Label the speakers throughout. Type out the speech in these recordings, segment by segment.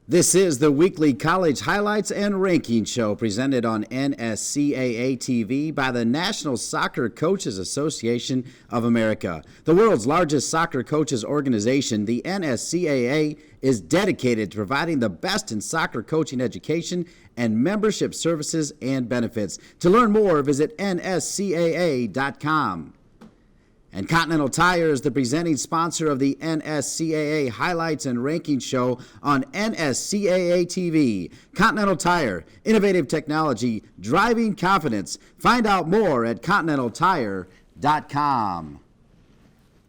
Speaker 1: This is the weekly college highlights and ranking show presented on NSCAA TV by the National Soccer Coaches Association of America. The world's largest soccer coaches organization, the NSCAA, is dedicated to providing the best in soccer coaching education and membership services and benefits. To learn more, visit nscaa.com. And Continental Tire is the presenting sponsor of the NSCAA Highlights and Ranking Show on NSCAA TV. Continental Tire, innovative technology, driving confidence. Find out more at continentaltire.com.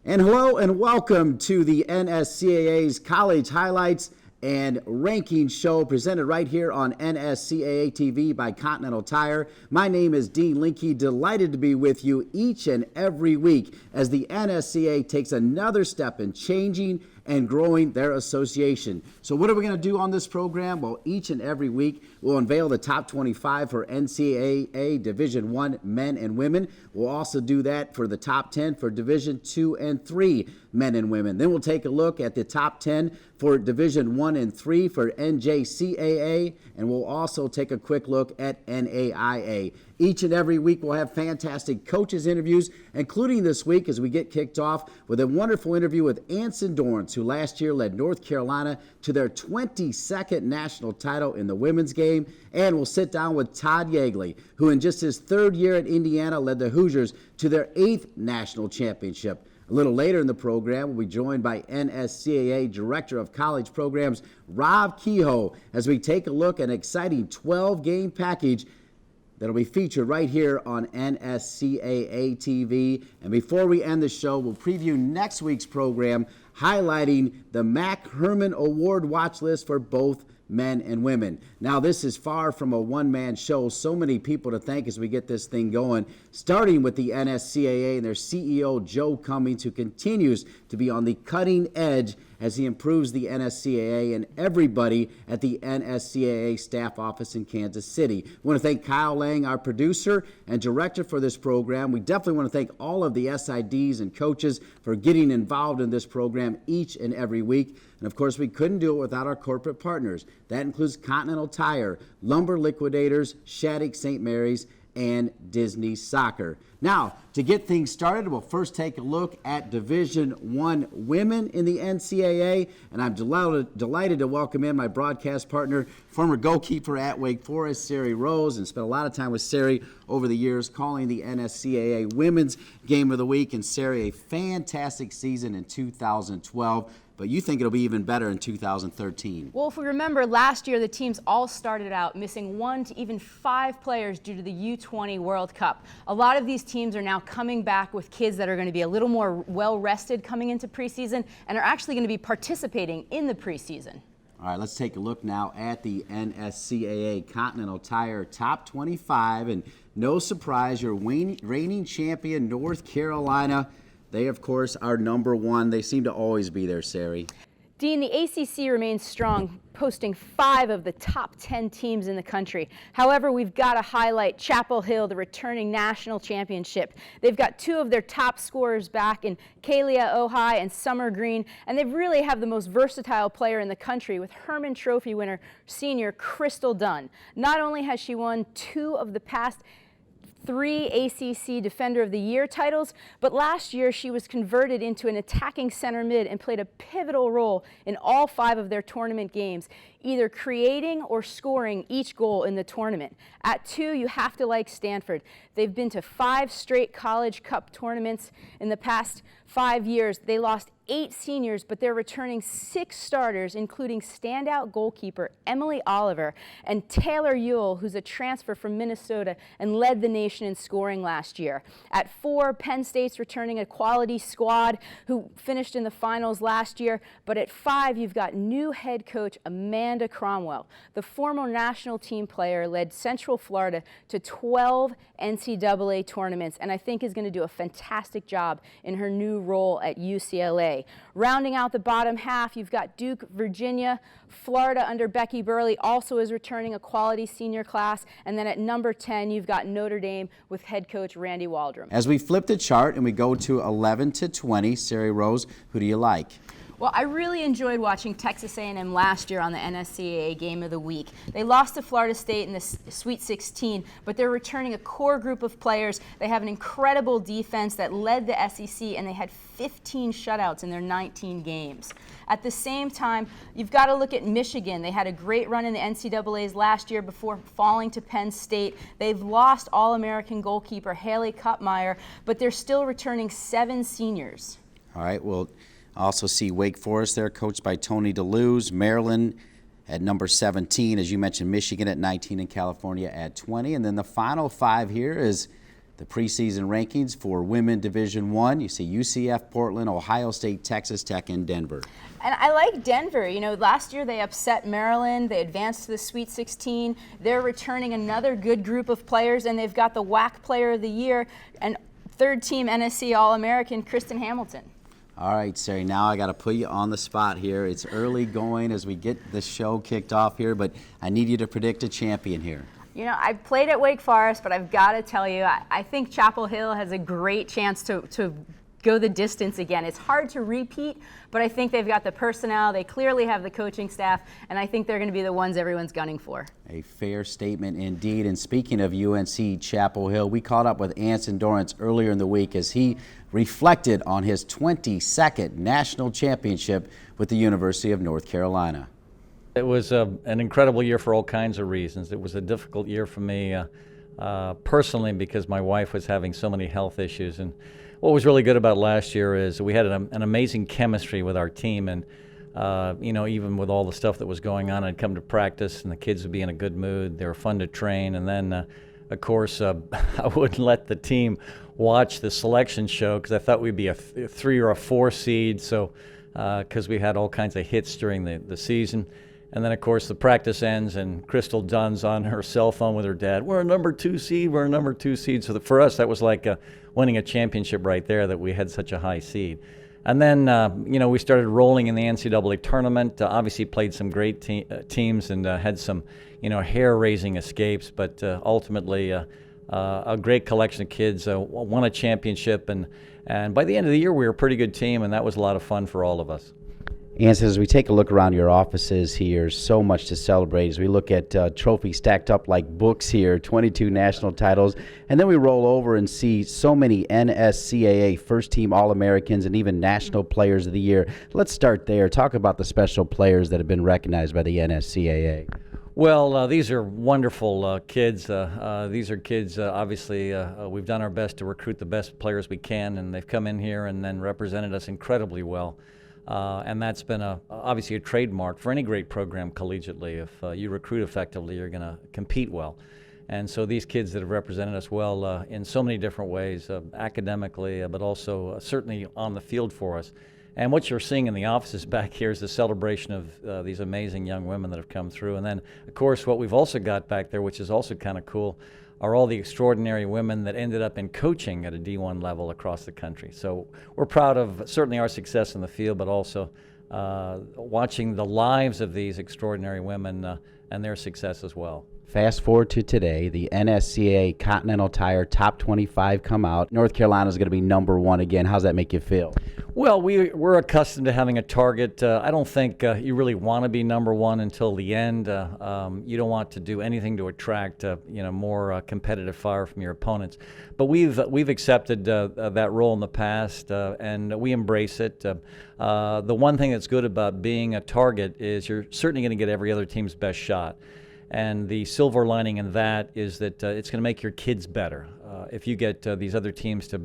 Speaker 1: And hello and welcome to the NSCAA's College Highlights and Ranking Show presented right here on NSCAA TV by Continental Tire. My name is Dean Linke, delighted to be with you each and every week as the NSCAA takes another step in changing and growing their association. So what are we going to do on this program? Well, each and every week we'll unveil the top 25 for NCAA Division I men and women. We'll also do that for the top 10 for Division II and III men and women. Then we'll take a look at the top 10 for Division I and III for NJCAA, and we'll also take a quick look at NAIA. Each and every week we'll have fantastic coaches interviews, including this week as we get kicked off with a wonderful interview with Anson Dorrance, who last year led North Carolina to their 22nd national title in the women's game. And we'll sit down with Todd Yeagley, who in just his third year at Indiana led the Hoosiers to their 8th national championship. A little later in the program, we'll be joined by NSCAA Director of College Programs, Rob Kehoe, as we take a look at an exciting 12-game package that'll be featured right here on NSCAA TV. And before we end the show, we'll preview next week's program, highlighting the Mac Herman Award watch list for both men and women. Now, this is far from a one-man show. So many people to thank as we get this thing going, starting with the NSCAA and their CEO, Joe Cummings, who continues to be on the cutting edge as he improves the NSCAA and everybody at the NSCAA staff office in Kansas City. We want to thank Kyle Lang, our producer and director for this program. We definitely want to thank all of the SIDs and coaches for getting involved in this program each and every week. And of course, we couldn't do it without our corporate partners. That includes Continental Tire, Lumber Liquidators, Shattuck St. Mary's, and Disney Soccer. Now, to get things started, we'll first take a look at Division I women in the NCAA, and I'm delighted to welcome in my broadcast partner, former goalkeeper at Wake Forest, Sari Rose, and spent a lot of time with Sari over the years calling the NSCAA Women's Game of the Week. And Sari, a fantastic season in 2012. But you think it'll be even better in 2013.
Speaker 2: Well, if we remember, last year the teams all started out missing 1 to even 5 players due to the U20 World Cup. A lot of these teams are now coming back with kids that are going to be a little more well-rested coming into preseason and are actually going to be participating in the preseason.
Speaker 1: All right, let's take a look now at the NSCAA Continental Tire Top 25. And no surprise, your reigning champion, North Carolina. They, of course, are number one. They seem to always be there, Sari.
Speaker 2: Dean, the ACC remains strong, posting 5 of the top 10 teams in the country. However, we've got to highlight Chapel Hill, the returning national championship. They've got 2 of their top scorers back in Kalia Ohai and Summer Green, and they really have the most versatile player in the country with Herman Trophy winner senior Crystal Dunn. Not only has she won 2 of the past 3 ACC Defender of the Year titles, but last year she was converted into an attacking center mid and played a pivotal role in all 5 of their tournament games, either creating or scoring each goal in the tournament. At 2, you have to like Stanford. They've been to 5 straight College Cup tournaments in the past 5 years. They lost 8 seniors, but they're returning 6 starters, including standout goalkeeper Emily Oliver and Taylor Ewell, who's a transfer from Minnesota and led the nation in scoring last year. At 4, Penn State's returning a quality squad who finished in the finals last year. But at 5, you've got new head coach Amanda Cromwell. The former national team player led Central Florida to 12 NCAA tournaments, and I think is going to do a fantastic job in her new role at UCLA. Rounding out the bottom half, you've got Duke, Virginia. Florida under Becky Burley also is returning a quality senior class. And then at number 10, you've got Notre Dame with head coach Randy Waldrum.
Speaker 1: As we flip the chart and we go to 11 to 20, Sari Rose, who do you like?
Speaker 2: Well, I really enjoyed watching Texas A&M last year on the NSCAA Game of the Week. They lost to Florida State in the Sweet 16, but they're returning a core group of players. They have an incredible defense that led the SEC, and they had 15 shutouts in their 19 games. At the same time, you've got to look at Michigan. They had a great run in the NCAAs last year before falling to Penn State. They've lost All-American goalkeeper Haley Kuttmeyer, but they're still returning 7 seniors.
Speaker 1: All right, we'll also see Wake Forest there, coached by Tony DeLuise. Maryland at number 17, as you mentioned, Michigan at 19, and California at 20. And then the final 5 here is the preseason rankings for Women Division I. You see UCF, Portland, Ohio State, Texas Tech, and Denver.
Speaker 2: And I like Denver. You know, last year they upset Maryland. They advanced to the Sweet 16. They're returning another good group of players, and they've got the WAC Player of the Year and third-team NSC All-American Kristen Hamilton.
Speaker 1: All right, Sari, now I got to put you on the spot here. It's early going as we get the show kicked off here, but I need you to predict a champion here.
Speaker 2: You know, I played at Wake Forest, but I've got to tell you, I think Chapel Hill has a great chance to go the distance again. It's hard to repeat, but I think they've got the personnel, they clearly have the coaching staff, and I think they're going to be the ones everyone's gunning for. A
Speaker 1: fair statement indeed. And speaking of UNC Chapel Hill, we caught up with Anson Dorrance earlier in the week as he reflected on his 22nd national championship with the University of North Carolina.
Speaker 3: It was an incredible year for all kinds of reasons. It was a difficult year for me personally because my wife was having so many health issues. And what was really good about last year is we had an amazing chemistry with our team. And, you know, even with all the stuff that was going on, I'd come to practice and the kids would be in a good mood. They were fun to train. And then, of course, I wouldn't let the team watch the selection show because I thought we'd be a 3 or a 4 seed. So, because we had all kinds of hits during the season. And then, of course, the practice ends and Crystal Dunn's on her cell phone with her dad. We're a number 2 seed. We're a number 2 seed. So for us, that was like winning a championship right there that we had such a high seed. And then, you know, we started rolling in the NCAA tournament. Obviously played some great teams and had some, you know, hair-raising escapes. But ultimately, a great collection of kids won a championship. And by the end of the year, we were a pretty good team, and that was a lot of fun for all of us.
Speaker 1: Anson, as we take a look around your offices here, so much to celebrate. As we look at trophies stacked up like books here, 22 national titles, and then we roll over and see so many NSCAA first-team All-Americans and even National Players of the Year. Let's start there. Talk about the special players that have been recognized by the NSCAA.
Speaker 3: Well, these are wonderful kids. These are kids, obviously, we've done our best to recruit the best players we can, and they've come in here and then represented us incredibly well. And that's been obviously a trademark for any great program collegiately. If you recruit effectively, you're going to compete well. And so these kids that have represented us well in so many different ways, academically, but also certainly on the field for us. And what you're seeing in the offices back here is the celebration of these amazing young women that have come through. And then, of course, what we've also got back there, which is also kind of cool, are all the extraordinary women that ended up in coaching at a D1 level across the country. So we're proud of certainly our success in the field, but also watching the lives of these extraordinary women and their success as well.
Speaker 1: Fast forward to today, the NSCAA Continental Tire Top 25 come out. North Carolina is going to be number 1 again. How's that make you feel?
Speaker 3: Well, we're accustomed to having a target. I don't think you really want to be number 1 until the end. You don't want to do anything to attract more competitive fire from your opponents. But we've accepted that role in the past, and we embrace it. The one thing that's good about being a target is you're certainly going to get every other team's best shot. And the silver lining in that is that it's going to make your kids better. If you get these other teams to,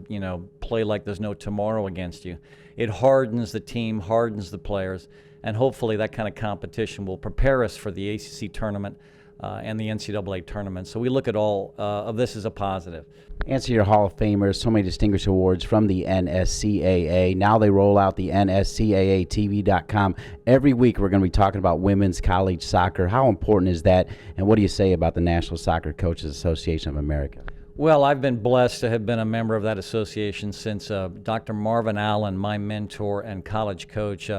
Speaker 3: play like there's no tomorrow against you, it hardens the team, hardens the players, and hopefully that kind of competition will prepare us for the ACC tournament and the NCAA tournament. So we look at all of this as a positive.
Speaker 1: Answer your Hall of Famers, so many distinguished awards from the NSCAA. Now they roll out the NSCAATV.com. Every week we're going to be talking about women's college soccer. How important is that, and what do you say about the National Soccer Coaches Association of America?
Speaker 3: Well, I've been blessed to have been a member of that association since Dr. Marvin Allen, my mentor and college coach,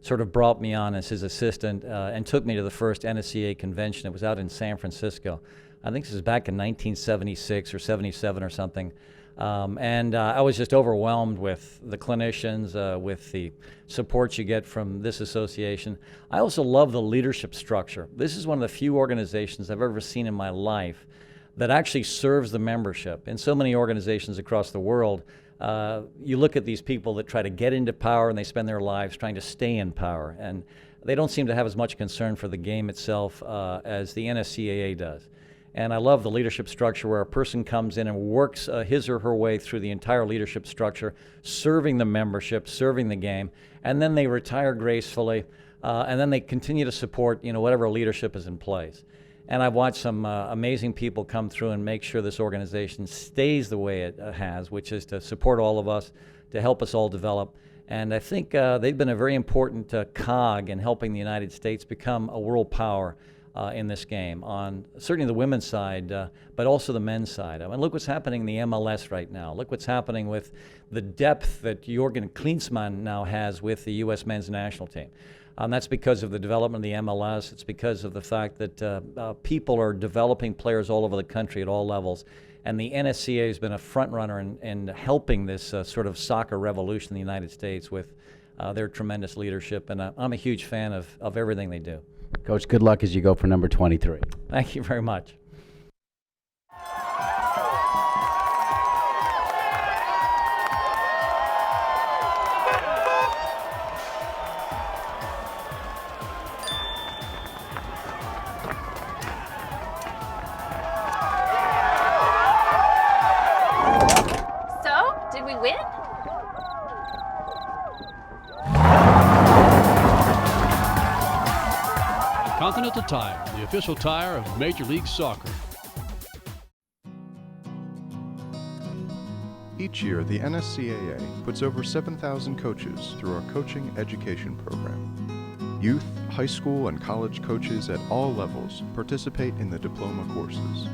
Speaker 3: sort of brought me on as his assistant and took me to the first NSCAA convention. It was out in San Francisco. I think this was back in 1976 or 77 or something. And I was just overwhelmed with the clinicians, with the support you get from this association. I also love the leadership structure. This is one of the few organizations I've ever seen in my life that actually serves the membership. In so many organizations across the world, you look at these people that try to get into power and they spend their lives trying to stay in power. And they don't seem to have as much concern for the game itself as the NSCAA does. And I love the leadership structure where a person comes in and works his or her way through the entire leadership structure, serving the membership, serving the game, and then they retire gracefully, and then they continue to support whatever leadership is in place. And I've watched some amazing people come through and make sure this organization stays the way it has, which is to support all of us, to help us all develop. And I think they've been a very important cog in helping the United States become a world power in this game, on certainly the women's side, but also the men's side. I mean, look what's happening in the MLS right now. Look what's happening with the depth that Jürgen Klinsmann now has with the U.S. men's national team. That's because of the development of the MLS. It's because of the fact that people are developing players all over the country at all levels. And the NSCAA has been a front runner in helping this sort of soccer revolution in the United States with their tremendous leadership. And I'm a huge fan of everything they do.
Speaker 1: Coach, good luck as you go for number 23.
Speaker 3: Thank you very much.
Speaker 4: So, did we win?
Speaker 5: Continental Tire, the official tire of Major League Soccer.
Speaker 6: Each year, the NSCAA puts over 7,000 coaches through our coaching education program. Youth, high school, and college coaches at all levels participate in the diploma courses.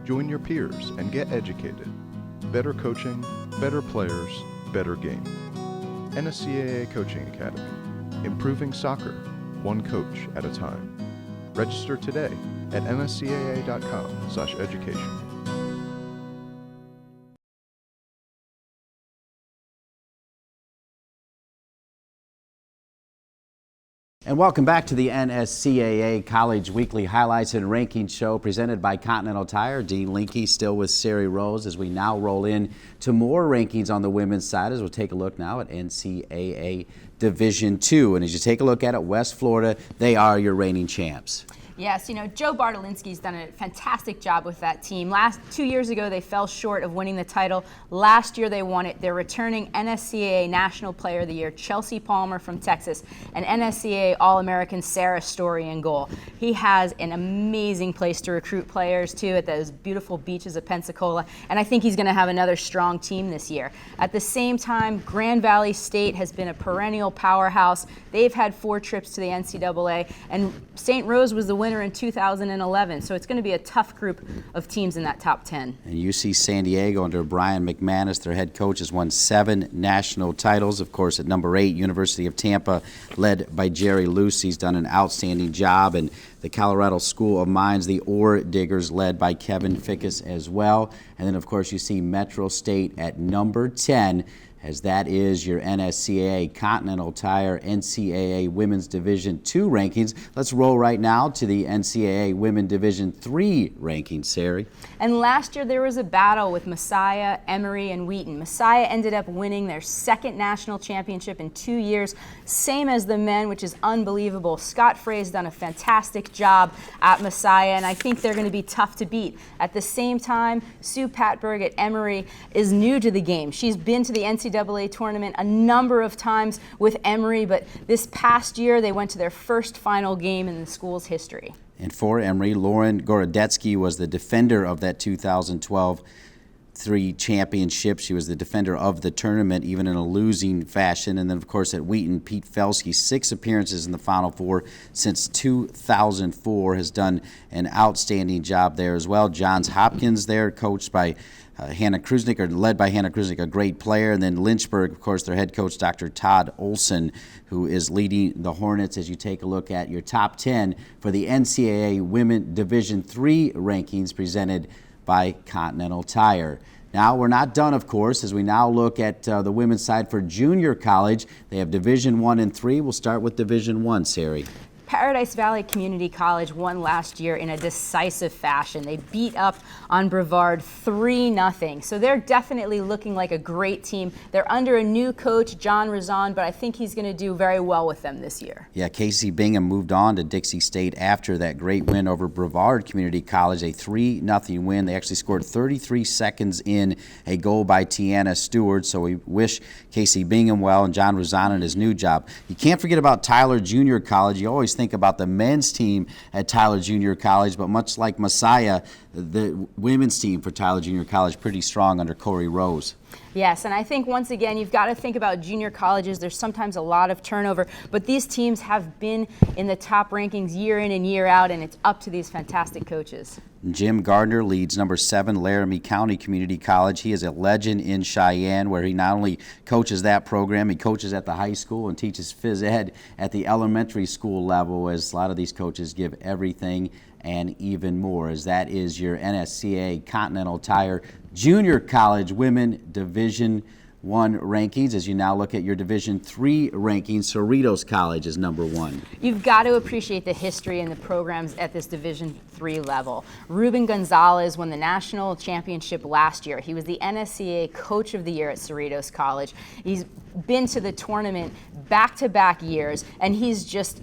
Speaker 6: Join your peers and get educated. Better coaching, better players, better game. NSCAA Coaching Academy. Improving soccer, one coach at a time. Register today at nscaa.com/education.
Speaker 1: And welcome back to the NSCAA College Weekly Highlights and Rankings Show presented by Continental Tire. Dean Linke still with Sari Rose as we now roll in to more rankings on the women's side as we'll take a look now at NCAA Division II. And as you take a look at it, West Florida, they are your reigning champs.
Speaker 2: Yes, Joe Bartolinsky's done a fantastic job with that team. 2 years ago, they fell short of winning the title. Last year, they won it. They're returning NSCAA National Player of the Year, Chelsea Palmer from Texas, and NSCAA All-American Sarah Story in goal. He has an amazing place to recruit players, too, at those beautiful beaches of Pensacola, and I think he's going to have another strong team this year. At the same time, Grand Valley State has been a perennial powerhouse. They've had 4 trips to the NCAA, and St. Rose was the winner in 2011, so it's going to be a tough group of teams in that top 10.
Speaker 1: And UC San Diego under Brian McManus, their head coach, has won 7 national titles. Of course, at number 8, University of Tampa, led by Jerry Luce. He's done an outstanding job. And the Colorado School of Mines, the Ore Diggers, led by Kevin Fickus as well. And then, of course, you see Metro State at number 10, as that is your NSCAA Continental Tire NCAA Women's Division II rankings. Let's roll right now to the NCAA Women Division III rankings, Sari.
Speaker 2: And last year there was a battle with Messiah, Emory, and Wheaton. Messiah ended up winning their 2nd national championship in 2 years, same as the men, which is unbelievable. Scott Frey's done a fantastic job at Messiah, and I think they're going to be tough to beat. At the same time, Sue Patberg at Emory is new to the game. She's been to the NCAA tournament a number of times with Emory, but this past year they went to their first final game in the school's history.
Speaker 1: And for Emory, Lauren Gorodetsky was the defender of that 2012 championship. She was the defender of the tournament, even in a losing fashion. And then, of course, at Wheaton, Pete Felsky, 6 appearances in the Final Four since 2004, has done an outstanding job there as well. Johns Hopkins there, coached by Hannah Krusnick, or led by Hannah Krusnick, a great player. And then Lynchburg, of course, their head coach, Dr. Todd Olson, who is leading the Hornets as you take a look at your top 10 for the NCAA Women Division III rankings presented by Continental Tire. Now, we're not done, of course, as we now look at the women's side for junior college. They have Division I and III. We'll start with Division I, Sari.
Speaker 2: Paradise Valley Community College won last year in a decisive fashion. They beat up on Brevard 3-0. So they're definitely looking like a great team. They're under a new coach, John Razan, but I think he's going to do very well with them this year.
Speaker 1: Yeah, Casey Bingham moved on to Dixie State after that great win over Brevard Community College, a 3-0 win. They actually scored 33 seconds in a goal by Tiana Stewart. So we wish Casey Bingham well and John Razan in his new job. You can't forget about Tyler Junior College. You always think about the men's team at Tyler Junior College, but much like Messiah, the women's team for Tyler Junior College pretty strong under Corey Rose.
Speaker 2: Yes, and I think once again you've got to think about junior colleges. There's sometimes a lot of turnover, but these teams have been in the top rankings year in and year out, and it's up to these fantastic coaches.
Speaker 1: Jim Gardner leads number 7 Laramie County Community College. He is a legend in Cheyenne, where he not only coaches that program, he coaches at the high school and teaches phys ed at the elementary school level, as a lot of these coaches give everything and even more, as that is your NSCAA Continental Tire Junior College Women Division I rankings. As you now look at your Division III rankings, Cerritos College is number 1.
Speaker 2: You've got to appreciate the history and the programs at this Division III level. Ruben Gonzalez won the national championship last year. He was the NSCAA Coach of the Year at Cerritos College. He's been to the tournament back-to-back years, and he's just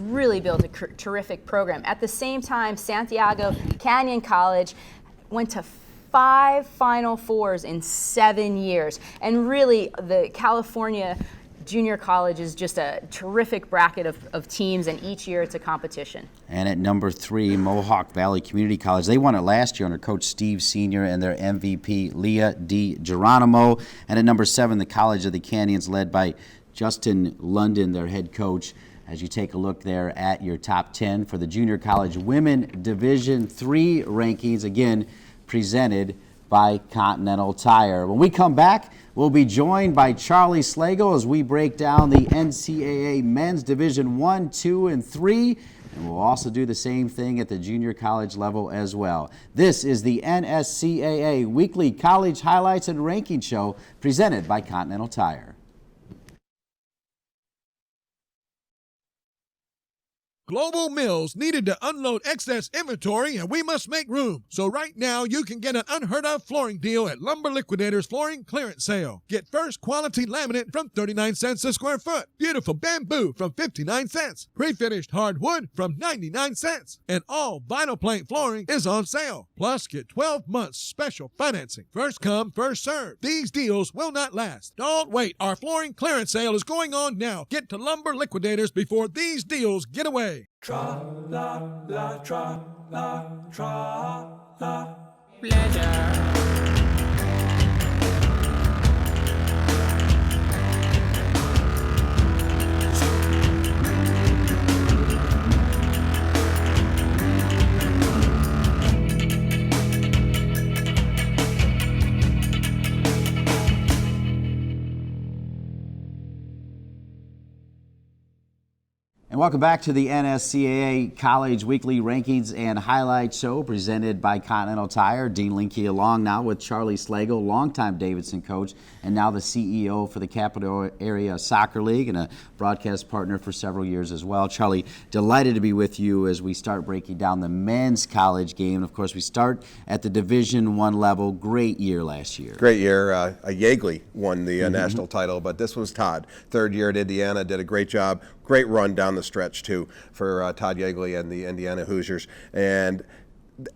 Speaker 2: really built a terrific program. At the same time, Santiago Canyon College went to 5 Final Fours in 7 years. And really, the California Junior College is just a terrific bracket of teams, and each year it's a competition.
Speaker 1: And at number 3, Mohawk Valley Community College. They won it last year under Coach Steve Sr. and their MVP, Leah D. Geronimo. And at number 7, the College of the Canyons, led by Justin London, their head coach. As you take a look there at your top 10 for the Junior College Women Division III rankings, again, presented by Continental Tire. When we come back, we'll be joined by Charlie Slagle as we break down the NCAA Men's Division I, II, and III, and we'll also do the same thing at the junior college level as well. This is the NSCAA Weekly College Highlights and Ranking Show presented by Continental Tire.
Speaker 7: Global Mills needed to unload excess inventory, and we must make room. So right now, you can get an unheard-of flooring deal at Lumber Liquidators Flooring Clearance Sale. Get first quality laminate from 39 cents a square foot. Beautiful bamboo from 59 cents. Pre-finished hardwood from 99 cents. And all vinyl plank flooring is on sale. Plus, get 12 months special financing. First come, first served. These deals will not last. Don't wait. Our flooring clearance sale is going on now. Get to Lumber Liquidators before these deals get away.
Speaker 8: Tra-la-la, tra-la-la, pleasure.
Speaker 1: And welcome back to the NSCAA College Weekly Rankings and Highlights Show presented by Continental Tire. Dean Linke along now with Charlie Slagle, longtime Davidson coach, and now the CEO for the Capital Area Soccer League and a broadcast partner for several years as well. Charlie, delighted to be with you as we start breaking down the men's college game. Of course, we start at the Division I level. Great year last year.
Speaker 9: Great year. Yeagley won the national title, but this was Todd. Third year at Indiana, did a great job. Great run down the stretch, too, for Todd Yeagley and the Indiana Hoosiers. And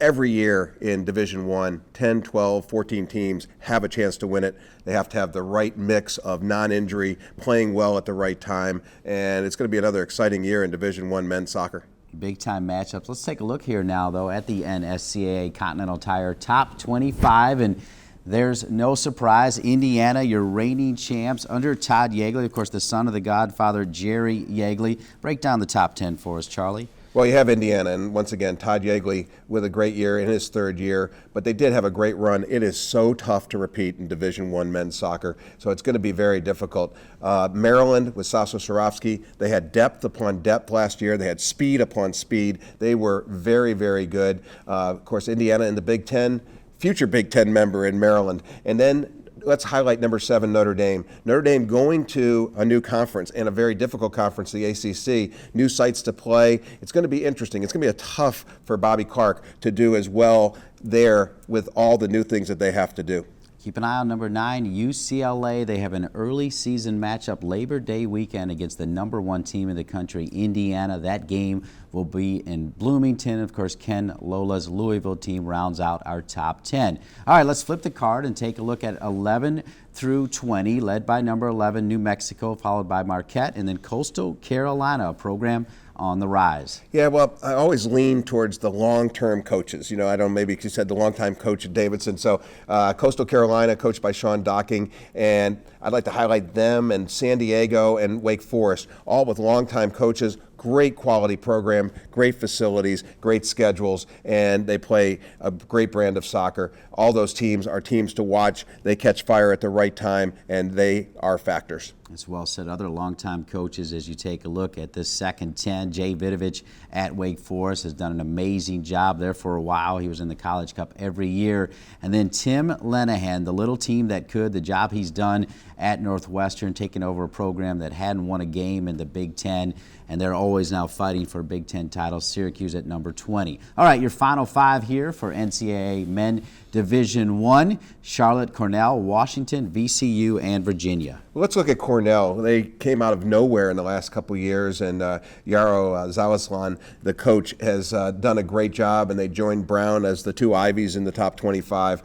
Speaker 9: every year in Division I, 10, 12, 14 teams have a chance to win it. They have to have the right mix of non-injury, playing well at the right time, and it's going to be another exciting year in Division I men's soccer.
Speaker 1: Big-time matchups. Let's take a look here now, though, at the NSCAA Continental Tire Top 25, and there's no surprise. Indiana, your reigning champs under Todd Yeagley, of course, the son of the Godfather, Jerry Yeagley. Break down the top 10 for us, Charlie.
Speaker 9: Well, you have Indiana, and once again, Todd Yeagley with a great year in his third year, but they did have a great run. It is so tough to repeat in Division I men's soccer, so it's going to be very difficult. Maryland with Sasso Surofsky, they had depth upon depth last year. They had speed upon speed. They were very, very good. Of course, Indiana in the Big Ten, future Big Ten member in Maryland. And then let's highlight number 7, Notre Dame. Notre Dame going to a new conference and a very difficult conference, the ACC, new sites to play. It's going to be interesting. It's going to be tough for Bobby Clark to do as well there with all the new things that they have to do.
Speaker 1: Keep an eye on number 9, UCLA. They have an early season matchup Labor Day weekend against the number 1 team in the country, Indiana. That game will be in Bloomington. Of course, Ken Lola's Louisville team rounds out our top 10. All right, let's flip the card and take a look at 11 through 20, led by number 11, New Mexico, followed by Marquette, and then Coastal Carolina, a program on the rise.
Speaker 9: Yeah, well, I always lean towards the long-term coaches. You know, I don't, maybe you said the long-time coach at Davidson. So Coastal Carolina, coached by Sean Docking, and I'd like to highlight them and San Diego and Wake Forest, all with long-time coaches. Great quality program, great facilities, great schedules, and they play a great brand of soccer. All those teams are teams to watch. They catch fire at the right time, and they are factors.
Speaker 1: As well said, other longtime coaches, as you take a look at this second 10, Jay Vidovich at Wake Forest has done an amazing job there for a while. He was in the College Cup every year. And then Tim Lenahan, the little team that could, the job he's done at Northwestern, taking over a program that hadn't won a game in the Big Ten, and they're always now fighting for a Big Ten title. Syracuse at number 20. All right, your final 5 here for NCAA Men Division I, Charlotte, Cornell, Washington, VCU, and Virginia.
Speaker 9: Well, let's look at Cornell. They came out of nowhere in the last couple of years, and Yaro Zawaslan, the coach, has done a great job, and they joined Brown as the 2 Ivies in the top 25.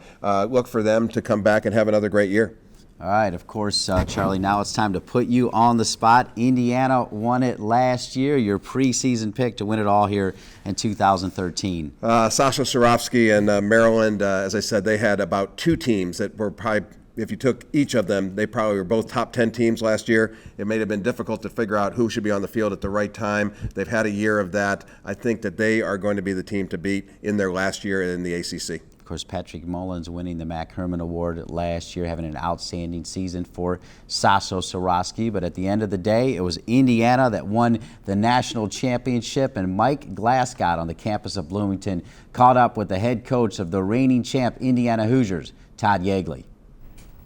Speaker 9: Look for them to come back and have another great year.
Speaker 1: All right, of course, Charlie, now it's time to put you on the spot. Indiana won it last year, your preseason pick to win it all here in 2013.
Speaker 9: Sasha Sarovsky and Maryland, as I said, they had about 2 teams that were probably, if you took each of them, they probably were both top 10 teams last year. It may have been difficult to figure out who should be on the field at the right time. They've had a year of that. I think that they are going to be the team to beat in their last year in the ACC.
Speaker 1: Of course, Patrick Mullins winning the Mac Herman Award last year, having an outstanding season for Sasso Sarovsky. But at the end of the day, it was Indiana that won the national championship, and Mike Glasgow on the campus of Bloomington caught up with the head coach of the reigning champ Indiana Hoosiers, Todd Yeagley.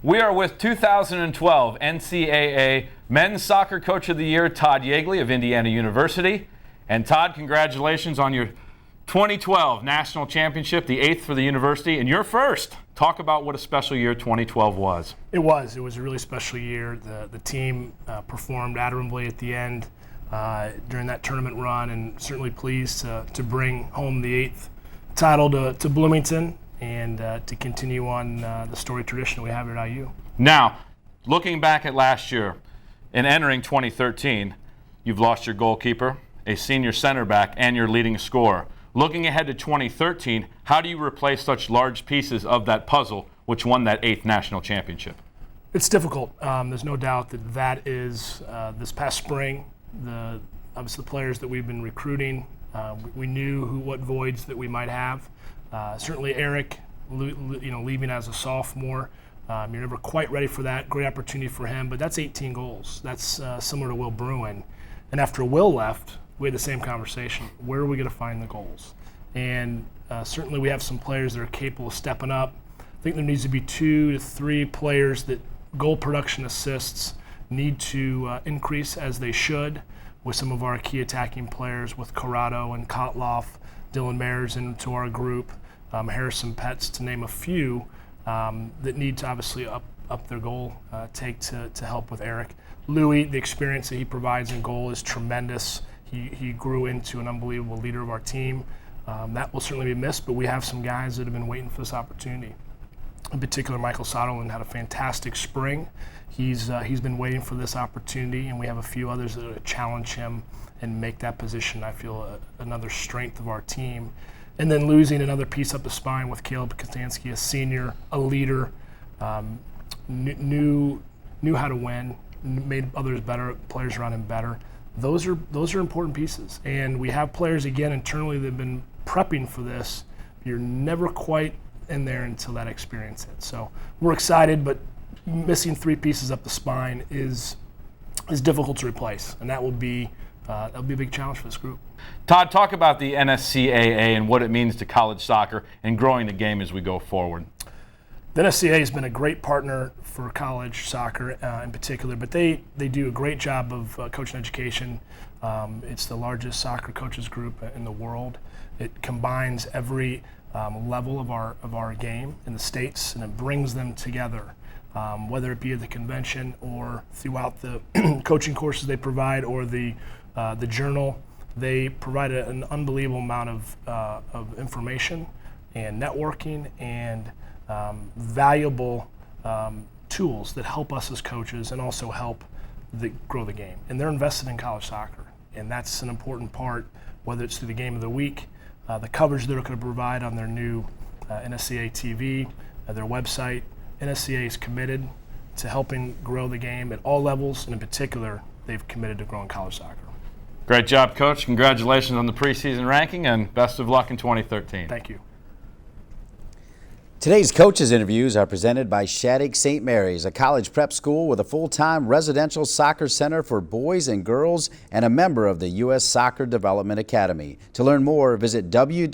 Speaker 10: We are with 2012 NCAA Men's Soccer Coach of the Year, Todd Yeagley of Indiana University. And Todd, congratulations on your 2012 National Championship, the 8th for the university, and your first. Talk about what a special year 2012 was.
Speaker 11: It was a really special year. The team performed admirably at the end during that tournament run, and certainly pleased to bring home the 8th title to Bloomington and to continue on the storied tradition we have at IU.
Speaker 10: Now, looking back at last year and entering 2013, you've lost your goalkeeper, a senior center back, and your leading scorer. Looking ahead to 2013, how do you replace such large pieces of that puzzle which won that 8th national championship?
Speaker 11: It's difficult. There's no doubt that is this past spring, obviously the players that we've been recruiting, we knew what voids that we might have. Certainly Eric, leaving as a sophomore, you're never quite ready for that. Great opportunity for him, but that's 18 goals. That's similar to Will Bruin. And after Will left, we had the same conversation. Where are we going to find the goals? And certainly we have some players that are capable of stepping up. I think there needs to be 2 to 3 players that goal production assists need to increase as they should with some of our key attacking players, with Corrado and Kotloff, Dylan Mayers into our group, Harrison Petts, to name a few, that need to obviously up their goal take to help with Eric. Louis, the experience that he provides in goal is tremendous. He grew into an unbelievable leader of our team. That will certainly be missed, but we have some guys that have been waiting for this opportunity. In particular, Michael Sutherland had a fantastic spring. He's been waiting for this opportunity, and we have a few others that would challenge him and make that position, I feel, another strength of our team. And then losing another piece up the spine with Caleb Kostanski, a senior, a leader, knew how to win, made others better, players around him better. Those are important pieces, and we have players again internally that have been prepping for this. You're never quite in there until that experience hits. So we're excited, but missing 3 pieces up the spine is difficult to replace, and that will be that'll be a big challenge for this group.
Speaker 10: Todd, talk about the NSCAA and what it means to college soccer and growing the game as we go forward.
Speaker 11: The NSCAA has been a great partner for college soccer in particular, but they do a great job of coaching education. It's the largest soccer coaches group in the world. It combines every level of our game in the States, and it brings them together, whether it be at the convention or throughout the coaching courses they provide or the journal. They provide an unbelievable amount of information and networking and valuable tools that help us as coaches and also help grow the game. And they're invested in college soccer, and that's an important part, whether it's through the game of the week, the coverage they're going to provide on their new NSCAA TV, their website. NSCAA is committed to helping grow the game at all levels, and in particular, they've committed to growing college soccer.
Speaker 10: Great job, Coach. Congratulations on the preseason ranking, and best of luck in 2013.
Speaker 11: Thank you.
Speaker 1: Today's coaches interviews are presented by Shattuck St. Mary's, a college prep school with a full-time residential soccer center for boys and girls and a member of the U.S. Soccer Development Academy. To learn more, visit www.s-sm.org.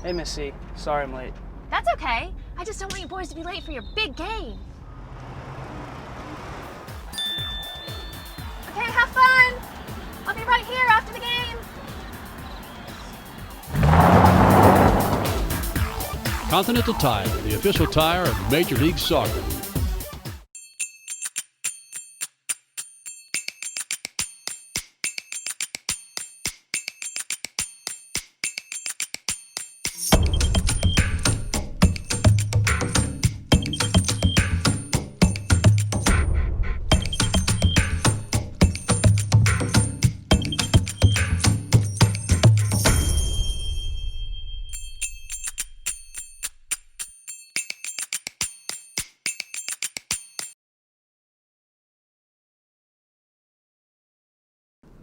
Speaker 12: Hey, Missy. Sorry I'm late.
Speaker 4: That's okay. I just don't want you boys to be late for your big game. Okay, have fun. I'll be right here after the game.
Speaker 5: Continental Tire, the official tire of Major League Soccer.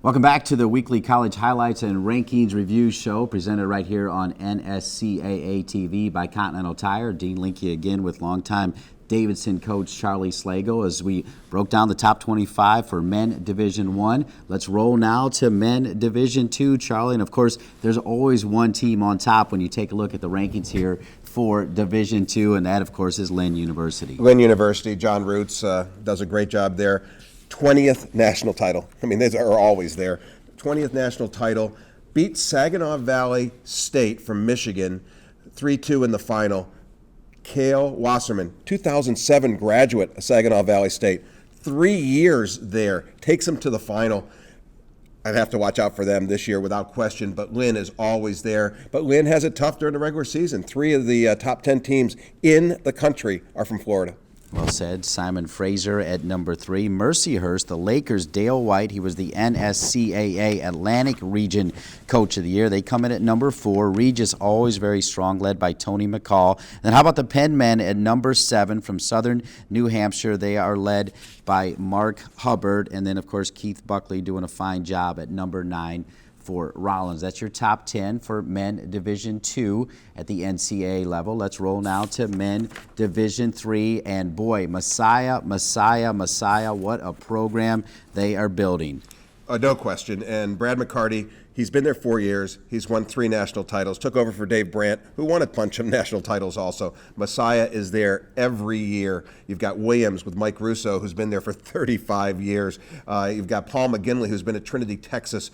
Speaker 1: Welcome back to the weekly college highlights and rankings review show presented right here on NSCAA TV by Continental Tire. Dean Linke again with longtime Davidson coach Charlie Slagle as we broke down the top 25 for men Division I. Let's roll now to men Division II, Charlie. And of course, there's always one team on top when you take a look at the rankings here for Division II, and that, of course, is Lynn University.
Speaker 9: Lynn University, John Roots does a great job there. 20th national title. I mean, these are always there. 20th national title. Beat Saginaw Valley State from Michigan 3-2 in the final. Cale Wasserman, 2007 graduate of Saginaw Valley State. 3 years there. Takes them to the final. I'd have to watch out for them this year without question, but Lynn is always there. But Lynn has it tough during the regular season. 3 of the top 10 teams in the country are from Florida.
Speaker 1: Well said. Simon Fraser at number 3. Mercyhurst, the Lakers' Dale White. He was the NSCAA Atlantic Region Coach of the Year. They come in at number 4. Regis always very strong, led by Tony McCall. Then how about the Penn men at number 7 from Southern New Hampshire? They are led by Mark Hubbard. And then, of course, Keith Buckley doing a fine job at number 9 for Rollins. That's your top 10 for men Division II at the NCAA level. Let's roll now to men Division III. And boy, Messiah, what a program they are building.
Speaker 9: No question. And Brad McCarty, he's been there 4 years. He's won 3 national titles. Took over for Dave Brandt, who won a bunch of national titles also. Messiah is there every year. You've got Williams with Mike Russo, who's been there for 35 years. You've got Paul McGinley, who's been at Trinity, Texas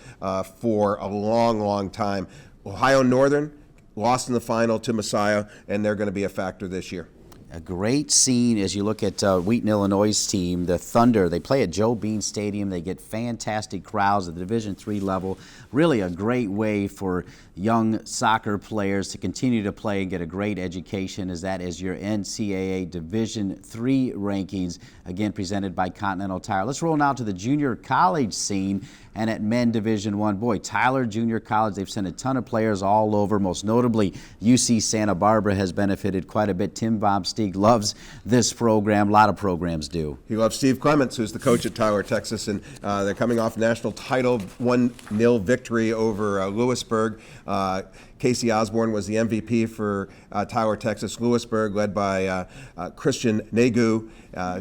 Speaker 9: for a long, long time. Ohio Northern lost in the final to Messiah, and they're going to be a factor this year.
Speaker 1: A great scene as you look at Wheaton, Illinois' team, the Thunder. They play at Joe Bean Stadium. They get fantastic crowds at the Division III level. Really a great way for young soccer players to continue to play and get a great education, as that is your NCAA Division III rankings, again presented by Continental Tire. Let's roll now to the junior college scene And at Men Division I, boy, Tyler Junior College, they've sent a ton of players all over. Most notably, UC Santa Barbara has benefited quite a bit. Tim Bombsteeg loves this program. A lot of programs do.
Speaker 9: He loves Steve Clements, who's the coach at Tyler, Texas, and they're coming off national title 1-0 victory over Lewisburg. Casey Osborne was the MVP for Tyler, Texas. Lewisburg, led by Christian Nagu,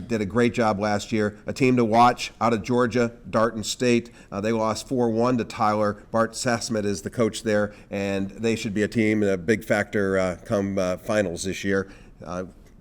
Speaker 9: did a great job last year. A team to watch out of Georgia, Darton State. They lost 4-1 to Tyler. Bart Sassmet is the coach there, and they should be a team, a big factor come finals this year.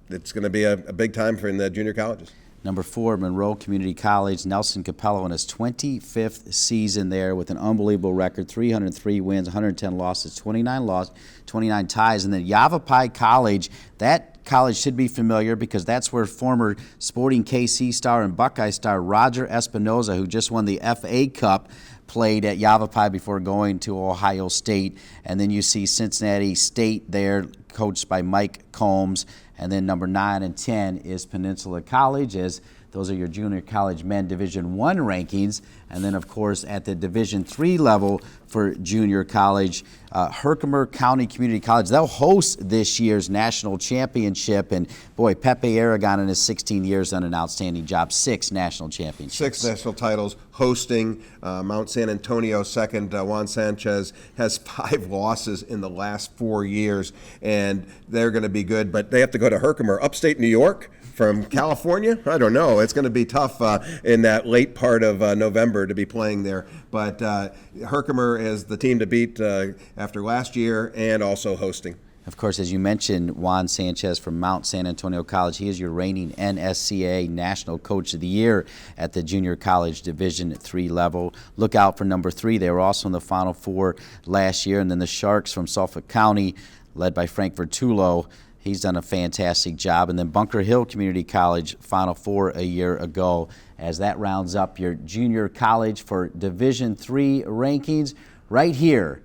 Speaker 9: It's going to be a big time for in the junior colleges.
Speaker 1: Number 4, Monroe Community College, Nelson Capello in his 25th season there with an unbelievable record, 303 wins, 110 losses, 29 ties. And then Yavapai College, that college should be familiar because that's where former Sporting KC star and Buckeye star Roger Espinoza, who just won the FA Cup, played at Yavapai before going to Ohio State. And then you see Cincinnati State there, coached by Mike Combs. And then number 9 and 10 is Peninsula College, as those are your junior college men Division I rankings. And then, of course, at the Division III level for junior college, Herkimer County Community College, they'll host this year's national championship. And, boy, Pepe Aragon in his 16 years done an outstanding job. 6 national championships.
Speaker 9: 6 national titles, hosting Mount San Antonio second. Juan Sanchez has 5 losses in the last 4 years, and they're going to be good. But they have to go to Herkimer, upstate New York, from California. I don't know. It's going to be tough in that late part of November to be playing there. But Herkimer is the team to beat after last year and also hosting.
Speaker 1: Of course, as you mentioned, Juan Sanchez from Mount San Antonio College. He is your reigning NSCAA National Coach of the Year at the Junior College Division III level. Look out for number 3. They were also in the Final Four last year. And then the Sharks from Suffolk County, led by Frank Vertulo. He's done a fantastic job. And then Bunker Hill Community College, Final Four a year ago. As that rounds up your junior college for Division III rankings right here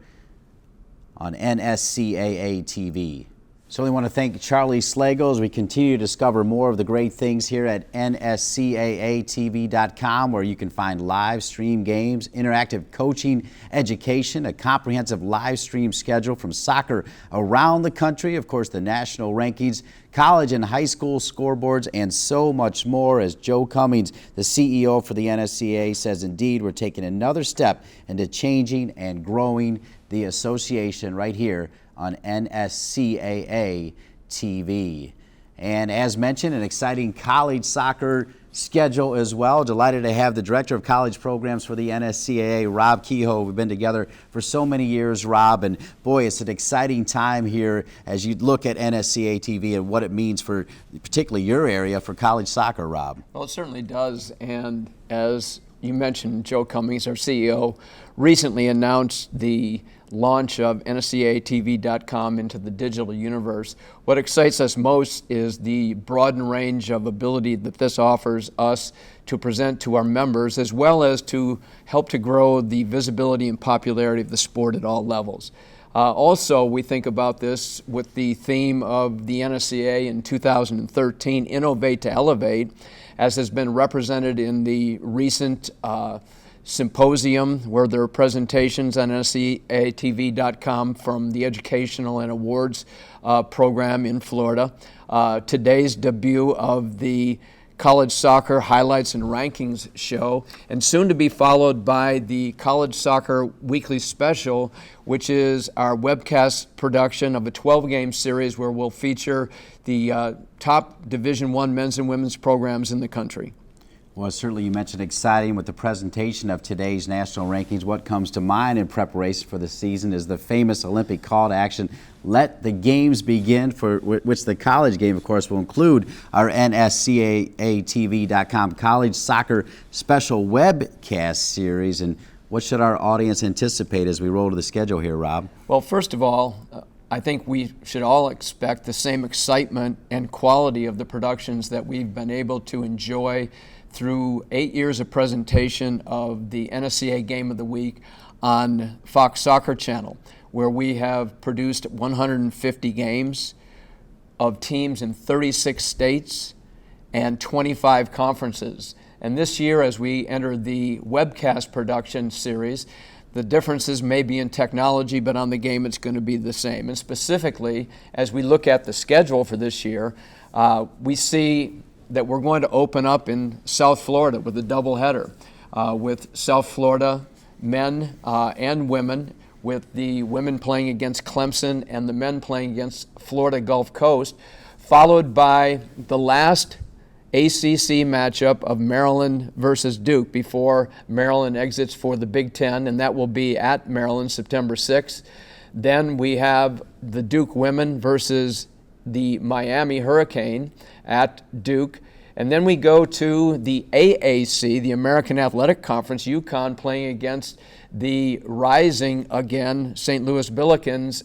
Speaker 1: on NSCAA TV. So we want to thank Charlie Slagle as we continue to discover more of the great things here at NSCAATV.com, where you can find live stream games, interactive coaching, education, a comprehensive live stream schedule from soccer around the country, of course, the national rankings, college and high school scoreboards, and so much more. As Joe Cummings, the CEO for the NSCAA, says, indeed, we're taking another step into changing and growing the association right here on NSCAA TV. And as mentioned, an exciting college soccer schedule as well. Delighted to have the Director of College Programs for the NSCAA, Rob Kehoe. We've been together for so many years, Rob, and boy, it's an exciting time here as you look at NSCAA TV and what it means for particularly your area for college soccer, Rob.
Speaker 13: Well, it certainly does, and as you mentioned, Joe Cummings, our CEO, recently announced the launch of NSCAATV.com into the digital universe. What excites us most is the broadened range of ability that this offers us to present to our members, as well as to help to grow the visibility and popularity of the sport at all levels. Also, we think about this with the theme of the NSCAA in 2013, Innovate to Elevate, as has been represented in the recent symposium, where there are presentations on NSCAATV.com from the Educational and Awards program in Florida. Today's debut of the College Soccer Highlights and Rankings show, and soon to be followed by the College Soccer Weekly Special, which is our webcast production of a 12-game series where we'll feature the top Division I men's and women's programs in the country.
Speaker 1: Well, certainly you mentioned exciting with the presentation of today's national rankings. What comes to mind in preparation for the season is the famous Olympic call to action, let the games begin, for which the college game, of course, will include our NSCAATV.com college soccer special webcast series. And what should our audience anticipate as we roll to the schedule here, Rob?
Speaker 13: Well, first of all, I think we should all expect the same excitement and quality of the productions that we've been able to enjoy through 8 years of presentation of the NSCAA Game of the Week on Fox Soccer Channel, where we have produced 150 games of teams in 36 states and 25 conferences. And this year, as we enter the webcast production series, the differences may be in technology, but on the game it's going to be the same. And specifically, as we look at the schedule for this year, we see that we're going to open up in South Florida with a doubleheader with South Florida men and women, with the women playing against Clemson and the men playing against Florida Gulf Coast, followed by the last ACC matchup of Maryland versus Duke before Maryland exits for the Big Ten, and that will be at Maryland September 6th. Then we have the Duke women versus the Miami Hurricane at Duke. And then we go to the AAC, the American Athletic Conference, UConn playing against the rising again St. Louis Billikens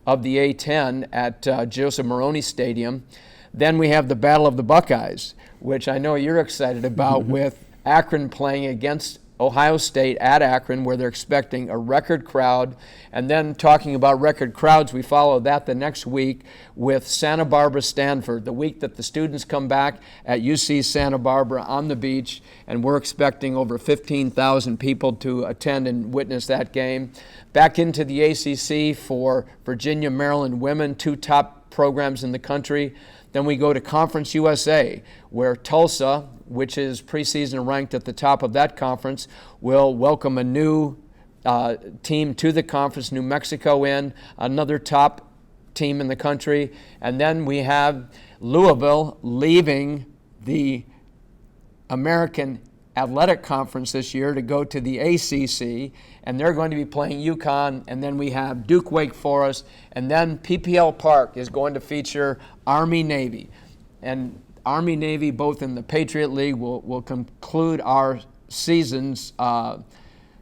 Speaker 13: of the A10 at Joseph Maroney Stadium. Then we have the Battle of the Buckeyes, which I know you're excited about, with Akron playing against Ohio State at Akron, where they're expecting a record crowd. And then talking about record crowds, we follow that the next week with Santa Barbara Stanford, the week that the students come back at UC Santa Barbara on the beach, and we're expecting over 15,000 people to attend and witness that game. Back into the ACC for Virginia, Maryland women, 2 top programs in the country. Then we go to Conference USA, where Tulsa, which is preseason ranked at the top of that conference, will welcome a new team to the conference, New Mexico another top team in the country. And then we have Louisville leaving the American Athletic Conference this year to go to the ACC, and they're going to be playing UConn. And then we have Duke Wake Forest, and then PPL Park is going to feature Army-Navy. And Army-Navy, both in the Patriot League, will conclude our season's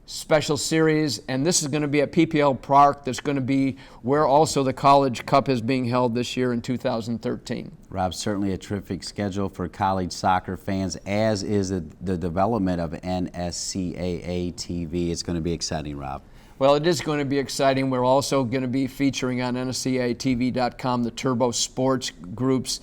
Speaker 13: special series, and this is going to be at PPL Park. That's going to be where also the College Cup is being held this year in 2013.
Speaker 1: Rob, certainly a terrific schedule for college soccer fans, as is the development of NSCAA TV. It's going to be exciting, Rob.
Speaker 13: Well, it is going to be exciting. We're also going to be featuring on NSCAATV.com the Turbo Sports Group's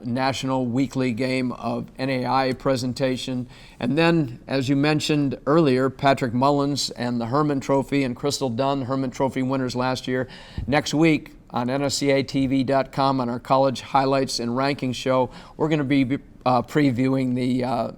Speaker 13: national weekly game of NAI presentation. And then, as you mentioned earlier, Patrick Mullins and the Herman Trophy and Crystal Dunn, Herman Trophy winners last year. Next week on NSCAATV.com on our college highlights and rankings show, we're going to be previewing the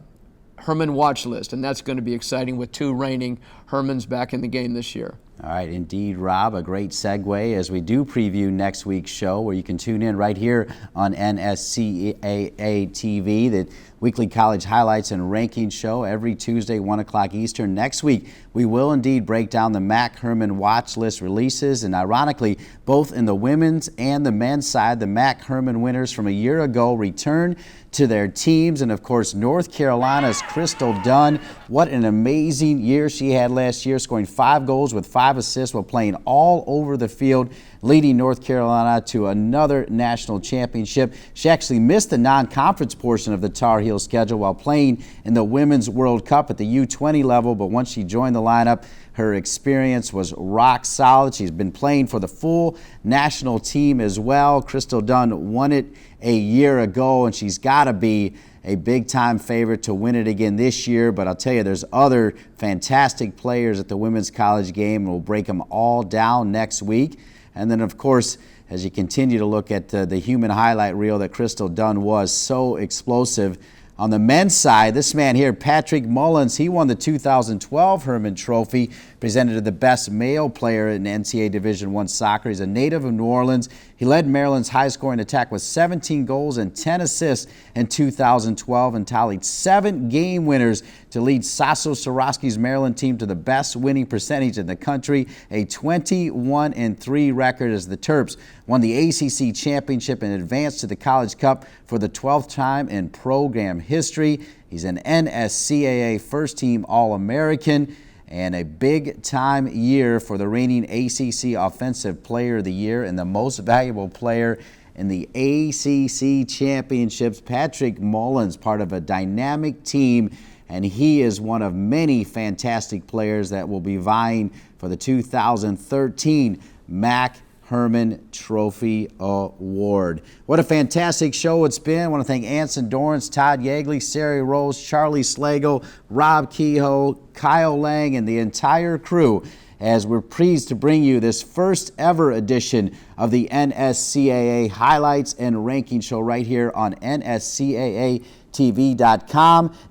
Speaker 13: Herman watch list, and that's going to be exciting with 2 reigning Hermans back in the game this year.
Speaker 1: All right, indeed, Rob, a great segue as we do preview next week's show, where you can tune in right here on NSCAA TV, the weekly college highlights and rankings show every Tuesday, 1 o'clock Eastern. Next week, we will indeed break down the MAC Herman watch list releases, and ironically, both in the women's and the men's side, the MAC Herman winners from a year ago return to their teams. And of course, North Carolina's Crystal Dunn, what an amazing year she had last year, scoring 5 goals with 5 assists while playing all over the field, leading North Carolina to another national championship. She actually missed the non-conference portion of the Tar Heel schedule while playing in the Women's World Cup at the U20 level, but once she joined the lineup, her experience was rock solid. She's been playing for the full national team as well. Crystal Dunn won it a year ago, and she's got to be a big-time favorite to win it again this year. But I'll tell you, there's other fantastic players at the women's college game, and we'll break them all down next week. And then, of course, as you continue to look at the human highlight reel that Crystal Dunn was, so explosive. On the men's side, this man here, Patrick Mullins, he won the 2012 Herman Trophy, presented to the best male player in NCAA Division I soccer. He's a native of New Orleans. He led Maryland's high-scoring attack with 17 goals and 10 assists in 2012 and tallied 7 game winners to lead Sasso Soroski's Maryland team to the best winning percentage in the country, a 21-3 record as the Terps won the ACC championship and advanced to the College Cup for the 12th time in program history. He's an NSCAA first-team All-American, and a big-time year for the reigning ACC Offensive Player of the Year and the most valuable player in the ACC championships. Patrick Mullins, part of a dynamic team, and he is one of many fantastic players that will be vying for the 2013 MAC Herman Trophy Award. What a fantastic show it's been. I want to thank Anson Dorrance, Todd Yeagley, Sari Rose, Charlie Slagle, Rob Kehoe, Kyle Lang, and the entire crew as we're pleased to bring you this first ever edition of the NSCAA Highlights and Ranking Show right here on NSCAATV.com.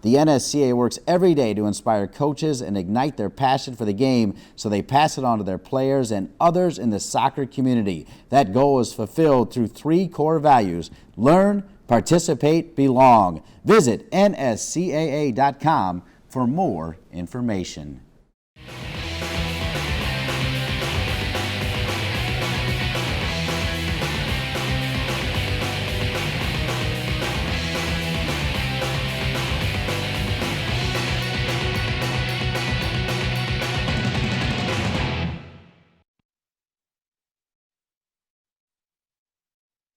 Speaker 1: The NSCAA works every day to inspire coaches and ignite their passion for the game so they pass it on to their players and others in the soccer community. That goal is fulfilled through 3 core values: learn, participate, belong. Visit NSCAA.com for more information.